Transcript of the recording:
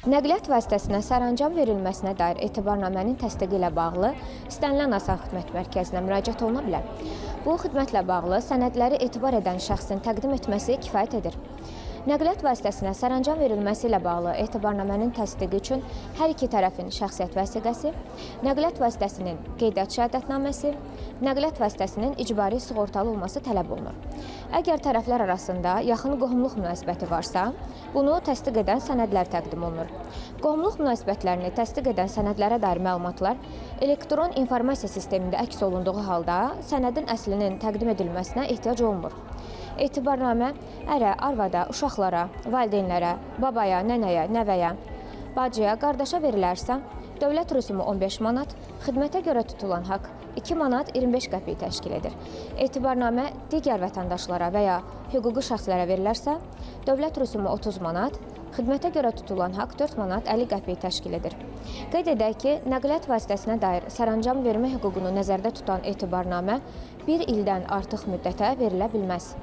Nəqliyyat vasitəsinə sərəncam verilməsinə dair etibarnamənin təsdiqi ilə bağlı istənilən asan xidmət mərkəzinə müraciət oluna bilər. Bu xidmətlə bağlı sənədləri etibar edən şəxsin təqdim etməsi kifayət edir. Nəqliyyat vasitəsinə sərəncam verilməsi ilə bağlı etibarnamənin təsdiqi üçün hər iki tərəfin şəxsiyyət vəsiqəsi, nəqliyyat vasitəsinin qeydiyyat şəhadətnaməsi, nəqliyyat vasitəsinin icbari sığortalı olması tələb olunur. Əgər tərəflər arasında yaxın qohumluq münasibəti varsa, bunu təsdiq edən sənədlər təqdim olunur. Qohumluq münasibətlərini təsdiq edən sənədlərə dair məlumatlar elektron informasiya sistemində əks olunduğu halda sənədin əslinin təqdim edilməsinə ehtiyac olunmur. Etibarnamə ərə, arvada, uşaqlara, valideynlərə, babaya, nənəyə, nəvəyə, bacıya, qardaşa verilərsə, dövlət rüsumu 15 manat, xidmətə görə tutulan haqq 2 manat 25 qəpik təşkil edir. Etibarnamə digər vətəndaşlara və ya hüquqi şəxslərə verilərsə, dövlət rüsumu 30 manat, xidmətə görə tutulan haqq 4 manat 50 qəpik təşkil edir. Qeyd edək ki, nəqliyyat vasitəsinə dair sərəncam vermə hüququnu nəzərdə tutan etibarnamə 1 ildən artıq müddətə verilə bilməz.